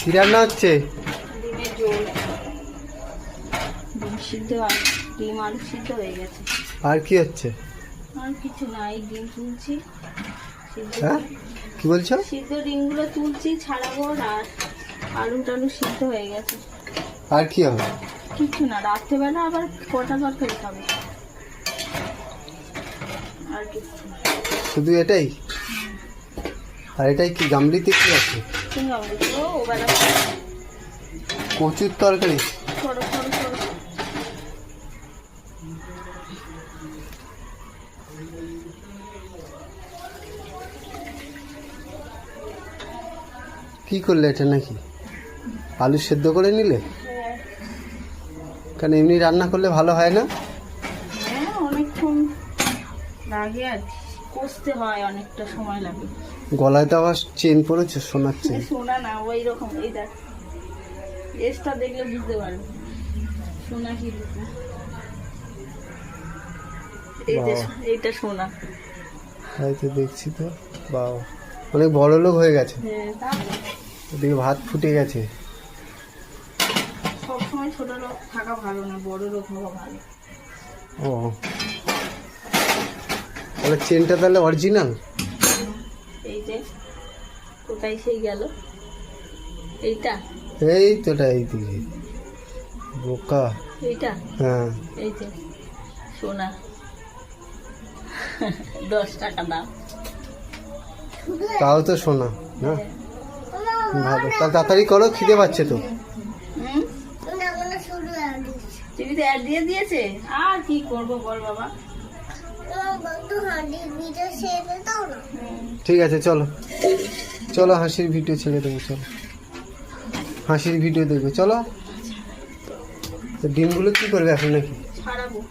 কি রান্না হচ্ছে? ডিমের ঝোল। ডিম সিদ্ধ আর ডিম আলু সিদ্ধ হয়ে গেছে। আর কি হচ্ছে? আর কিছু নাই, ডিম তুলছি। সিদ্ধ হ্যাঁ কি বলছো? সিদ্ধ ডিমগুলো তুলছি, ছাড়াবো। আর আলু টালু সিদ্ধ হয়ে গেছে। আর কি হবে? কিছু না, রাত্রেবেলা আবার কটা তরকারি খাবে। আর কিছু না। শুধু এটাই? আর এটাই কি গামলিতে কি আছে? তুমি আমাকে তো ওবেলা কচুর তরকারি? সরো সরো সরো। কি করলে এটা নাকি? আলু সেদ্ধ করে নিলে? হ্যাঁ কারণ এমনি রান্না করলে ভালো হয় না? হ্যাঁ, অনেকক্ষণ লাগে আর কষতে হয়, অনেকটা সময় লাগে। গলায় তো আবার চেন পড়েছে, সোনার চেন। সোনা না, ওই রকম। এই দেখ, এসটা দেখলে বুঝতে পারবে সোনা কি রূপা। এই যে বাহ। এইটা সোনা। হয়তো দেখছি তো। বাহ, অনেক বড় লোক হয়ে গেছে। হ্যাঁ, তা ওদিকে ভাত ফুটে গেছে। সবসময় ছোট লোক থাকা ভালো না, বড় লোক হওয়া ভালো। ও, তাহলে চেনটা তাহলে অরিজিনাল? এই যে কোথায় সেই গেল এইটা? এই তোটা এইদিকে বোকা। এইটা হ্যাঁ, এই যে সোনা। 10 টাকা দাম। তাও তো সোনা না? ভালো, তা তাড়াতাড়ি করো, খিদে পাচ্ছে তো। হুম, টিভিতে অ্যাড দিয়ে দিয়েছে। আর কি করব বল বাবা। ঠিক আছে, চলো চলো, হাসির ভিডিও ছেড়ে দেবো, চলো হাসির ভিডিও দেখবে, চলো। তো ডিমগুলো কি করবে এখন নাকি? ছাড়াবো।